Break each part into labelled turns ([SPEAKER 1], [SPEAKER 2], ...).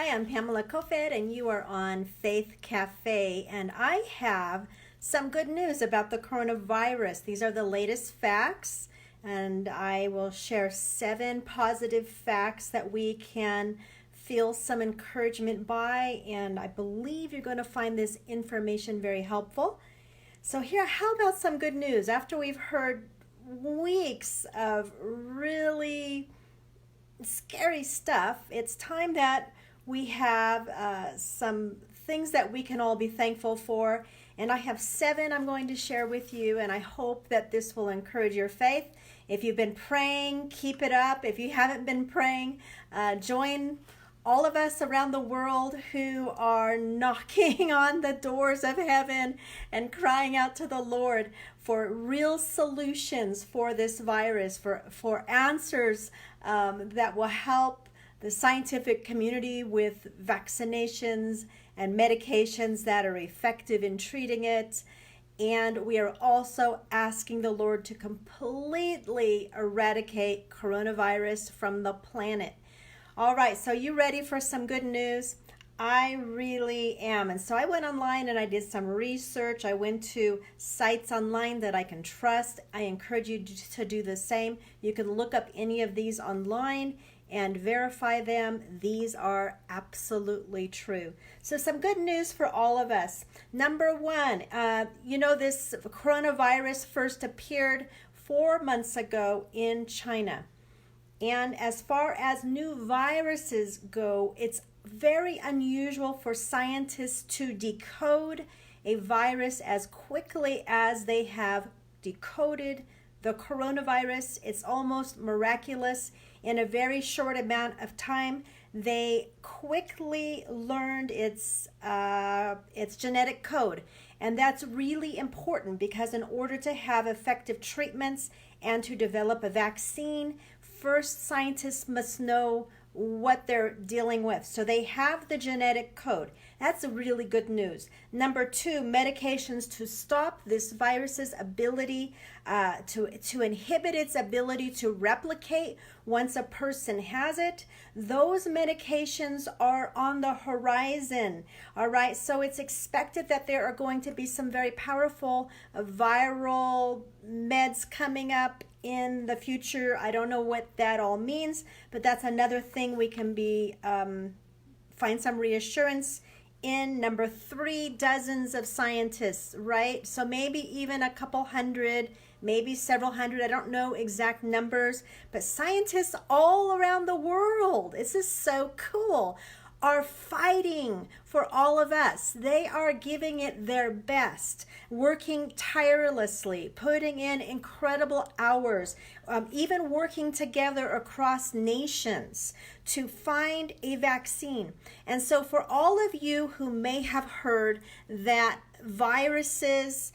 [SPEAKER 1] Hi, I'm Pamela Kofed, and you are on Faith Cafe, and I have some good news about the coronavirus. These are the latest facts, and I will share 7 positive facts that we can feel some encouragement by, and I believe you're going to find this information very helpful. So here, how about some good news? After we've heard weeks of really scary stuff, it's time that we have some things that we can all be thankful for. And I have 7 I'm going to share with you, and I hope that this will encourage your faith. If you've been praying, keep it up. If you haven't been praying, join all of us around the world who are knocking on the doors of heaven and crying out to the Lord for real solutions for this virus, for answers that will help the scientific community with vaccinations and medications that are effective in treating it. And we are also asking the Lord to completely eradicate coronavirus from the planet. All right, so you ready for some good news? I really am. And so I went online and I did some research. I went to sites online that I can trust. I encourage you to do the same. You can look up any of these online and verify them. These are absolutely true. So some good news for all of us. Number 1, this coronavirus first appeared 4 months ago in China. And as far as new viruses go, it's very unusual for scientists to decode a virus as quickly as they have decoded the coronavirus. It's almost miraculous. In a very short amount of time, they quickly learned its genetic code. And that's really important because in order to have effective treatments and to develop a vaccine, first scientists must know what they're dealing with. So they have the genetic code. That's really good news. Number 2, medications to stop this virus's ability to inhibit its ability to replicate once a person has it. Those medications are on the horizon. All right, so it's expected that there are going to be some very powerful viral meds coming up in the future. I don't know what that all means, but that's another thing we can be find some reassurance in. Number 3, dozens of scientists, right? So maybe even a couple hundred, maybe several hundred. I don't know exact numbers, but scientists all around the world, this is so cool, are fighting for all of us. They are giving it their best, working tirelessly, putting in incredible hours, even working together across nations to find a vaccine. And so for all of you who may have heard that viruses,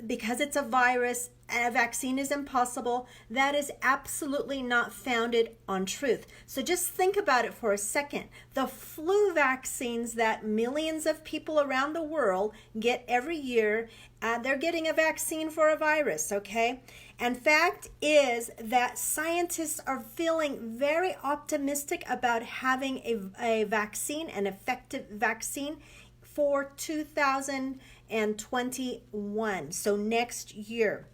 [SPEAKER 1] because it's a virus, a vaccine is impossible, that is absolutely not founded on truth. So just think about it for a second. The flu vaccines that millions of people around the world get every year, they're getting a vaccine for a virus, okay? And fact is that scientists are feeling very optimistic about having a vaccine, an effective vaccine for 2021, so next year.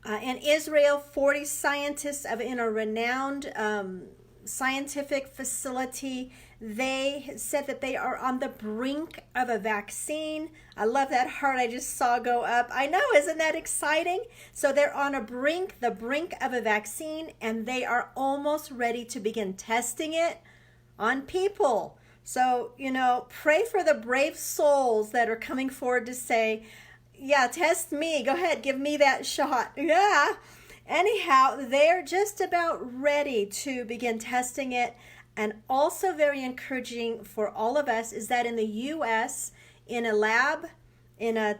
[SPEAKER 1] In Israel, 40 scientists in a renowned scientific facility, they said that they are on the brink of a vaccine. I love that heart I just saw go up. I know, isn't that exciting? So they're on the brink of a vaccine, and they are almost ready to begin testing it on people. So, pray for the brave souls that are coming forward to say, yeah, test me. Go ahead, give me that shot. Yeah. Anyhow, they're just about ready to begin testing it. And also very encouraging for all of us is that in the U.S., in a lab, in a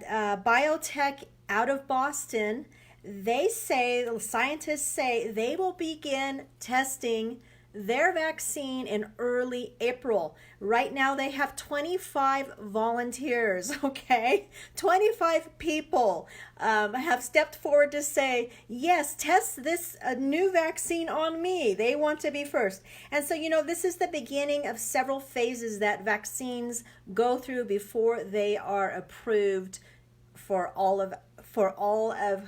[SPEAKER 1] biotech out of Boston, scientists say they will begin testing their vaccine in early April. Right now they have 25 volunteers, okay? 25 people have stepped forward to say, yes, test this new vaccine on me. They want to be first. And so, this is the beginning of several phases that vaccines go through before they are approved for all of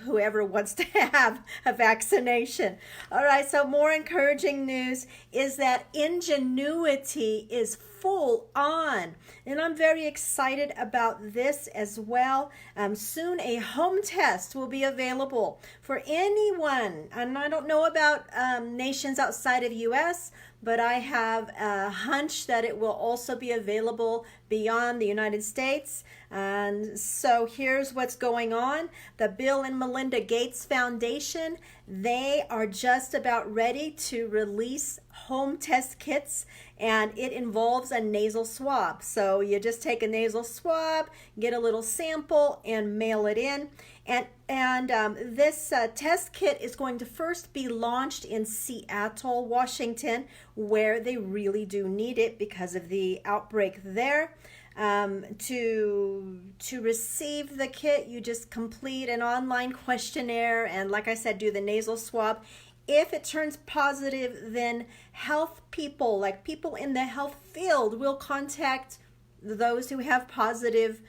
[SPEAKER 1] whoever wants to have a vaccination. All right, so more encouraging news is that ingenuity is full on. And I'm very excited about this as well. Soon a home test will be available for anyone. And I don't know about nations outside of US, but I have a hunch that it will also be available beyond the United States. And so here's what's going on. The Bill and Melinda Gates Foundation, they are just about ready to release home test kits, and it involves a nasal swab. So you just take a nasal swab, get a little sample, and mail it in. And this test kit is going to first be launched in Seattle, Washington, where they really do need it because of the outbreak there. To receive the kit, you just complete an online questionnaire and, like I said, do the nasal swab. If it turns positive, then health people, like people in the health field, will contact those who have positive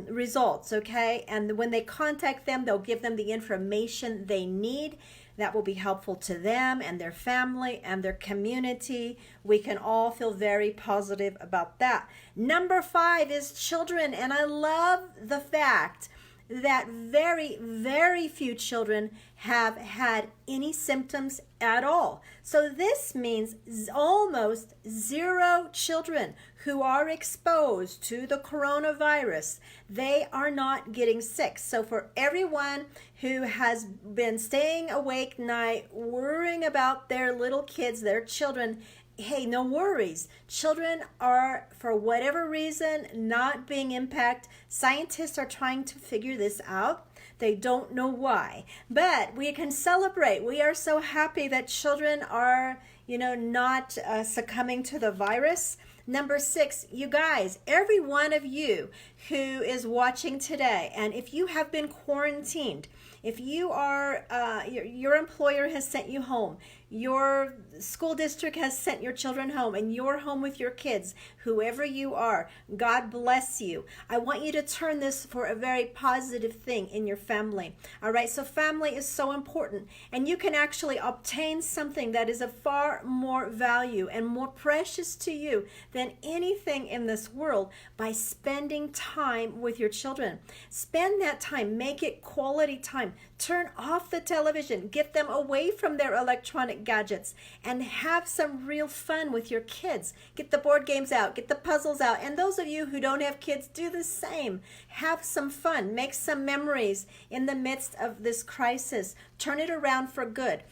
[SPEAKER 1] results, okay? And when they contact them, they'll give them the information they need that will be helpful to them and their family and their community. We can all feel very positive about that. Number 5 is children, and I love the fact that very, very few children have had any symptoms at all. So this means almost 0 children who are exposed to the coronavirus, they are not getting sick. So for everyone who has been staying awake night, worrying about their little kids, their children, hey, no worries. Children are, for whatever reason, not being impacted. Scientists are trying to figure this out. They don't know why. But we can celebrate. We are so happy that children are, not succumbing to the virus. Number 6, you guys, every one of you who is watching today, and if you have been quarantined, if you are, your employer has sent you home, your school district has sent your children home, and you're home with your kids, whoever you are, God bless you. I want you to turn this for a very positive thing in your family. All right, so family is so important, and you can actually obtain something that is of far more value and more precious to you than anything in this world by spending time with your children. Spend that time, make it quality time. Turn off the television, get them away from their electronic gadgets, and have some real fun with your kids. Get the board games out, get the puzzles out, and those of you who don't have kids, do the same. Have some fun, make some memories in the midst of this crisis. Turn it around for good.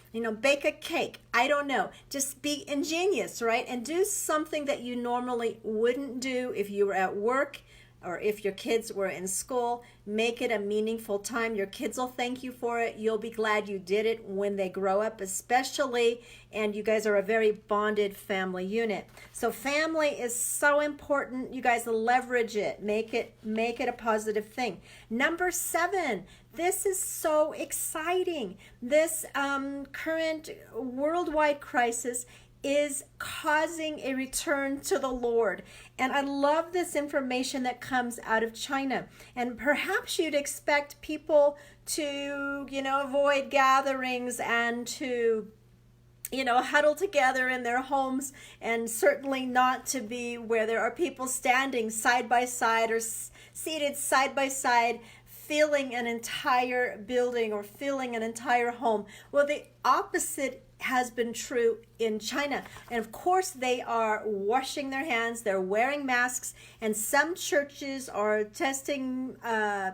[SPEAKER 1] Bake a cake. I don't know. Just be ingenious, right? And do something that you normally wouldn't do if you were at work or if your kids were in school. Make it a meaningful time. Your kids will thank you for it. You'll be glad you did it when they grow up, especially, and you guys are a very bonded family unit. So family is so important. You guys leverage it. Make it a positive thing. Number 7, this is so exciting. This current worldwide crisis is causing a return to the Lord. And I love this information that comes out of China. And perhaps you'd expect people to, avoid gatherings and to, huddle together in their homes, and certainly not to be where there are people standing side by side or seated side by side, filling an entire building or filling an entire home. Well, the opposite has been true in China. And of course, they are washing their hands, they're wearing masks, and some churches are testing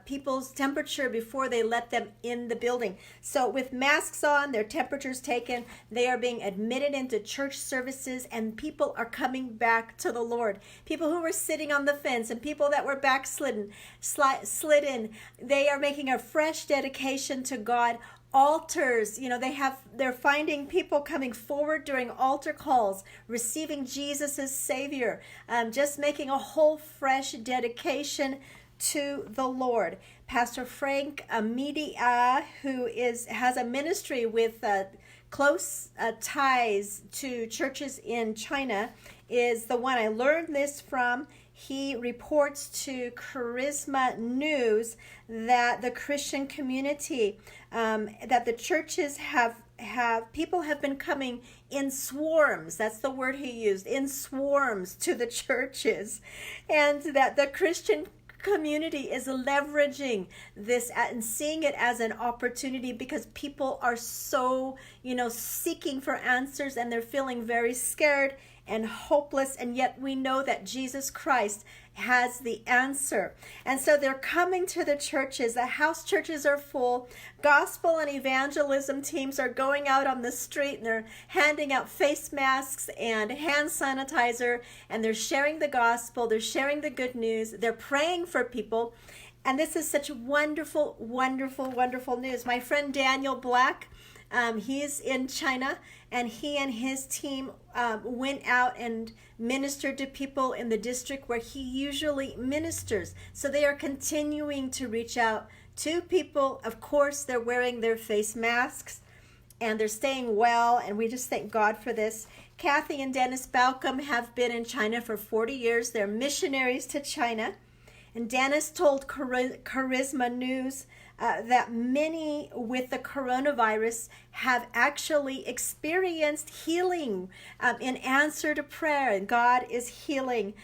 [SPEAKER 1] people's temperature before they let them in the building. So with masks on, their temperatures taken, they are being admitted into church services, and people are coming back to the Lord. People who were sitting on the fence and people that were backslidden, they are making a fresh dedication to God. altars, they're finding people coming forward during altar calls, receiving Jesus as Savior, just making a whole fresh dedication to the Lord. Pastor Frank Media, who has a ministry with close ties to churches in China, is the one I learned this from. He reports to Charisma News that the Christian community, that the churches have people have been coming in swarms. That's the word he used, in swarms to the churches, and that the Christian community is leveraging this and seeing it as an opportunity, because people are so seeking for answers, and they're feeling very scared and hopeless, and yet we know that Jesus Christ has the answer. And so they're coming to the churches. The house churches are full. Gospel and evangelism teams are going out on the street, and they're handing out face masks and hand sanitizer, and they're sharing the gospel. They're sharing the good news. They're praying for people. And this is such wonderful, wonderful, wonderful news. My friend Daniel Black, he's in China, and he and his team went out and ministered to people in the district where he usually ministers. So they are continuing to reach out to people. Of course, they're wearing their face masks, and they're staying well, and we just thank God for this. Kathy and Dennis Balcom have been in China for 40 years. They're missionaries to China. And Dennis told Charisma News that many with the coronavirus have actually experienced healing in answer to prayer. And God is healing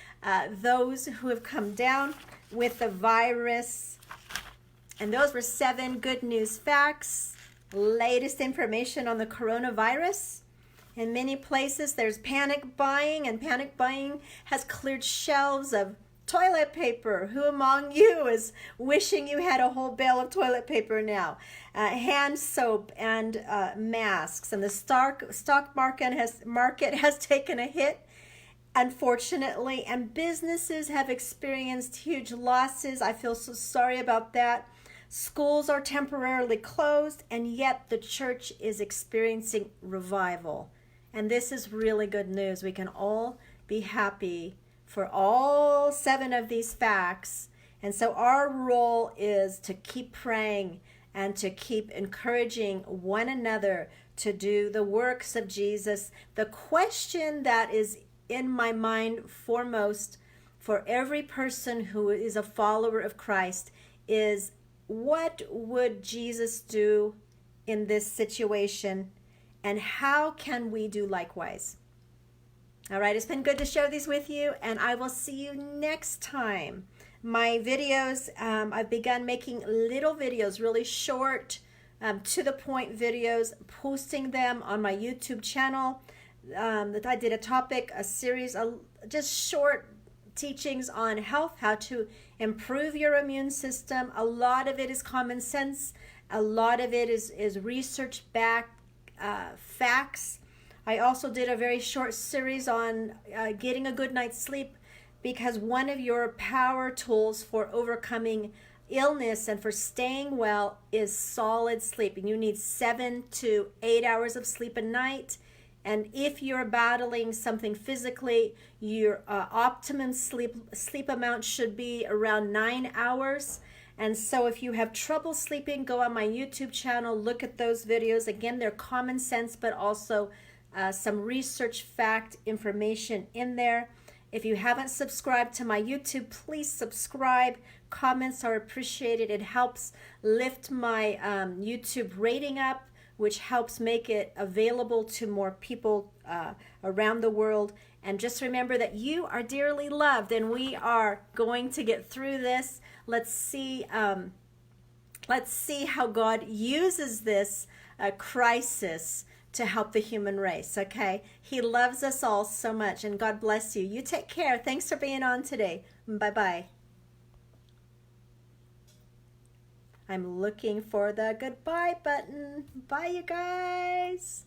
[SPEAKER 1] those who have come down with the virus. And those were 7 good news facts, latest information on the coronavirus. In many places, there's panic buying, and panic buying has cleared shelves of toilet paper. Who among you is wishing you had a whole bale of toilet paper now? Hand soap and masks. And the stock market has taken a hit, unfortunately, and businesses have experienced huge losses. I feel so sorry about that. Schools are temporarily closed, and yet the church is experiencing revival. And this is really good news. We can all be happy for all 7 of these facts. And so our role is to keep praying and to keep encouraging one another to do the works of Jesus. The question that is in my mind foremost for every person who is a follower of Christ is, what would Jesus do in this situation, and how can we do likewise? All right, it's been good to share these with you, and I will see you next time. My videos, I've begun making little videos, really short, to the point videos, posting them on my YouTube channel. That I did a series of just short teachings on health, how to improve your immune system. A lot of it is common sense. A lot of it is research-backed facts. I also did a very short series on getting a good night's sleep, because one of your power tools for overcoming illness and for staying well is solid sleep. And you need 7 to 8 hours of sleep a night. And if you're battling something physically, your optimum sleep amount should be around 9 hours. And so if you have trouble sleeping, go on my YouTube channel, look at those videos. Again, they're common sense, but also some research fact information in there. If you haven't subscribed to my YouTube, please subscribe. Comments are appreciated. It helps lift my YouTube rating up, which helps make it available to more people around the world. And just remember that you are dearly loved, and we are going to get through this. Let's see how God uses this crisis to help the human race, okay? He loves us all so much, and God bless you. You take care. Thanks for being on today. Bye-bye. I'm looking for the goodbye button. Bye, you guys.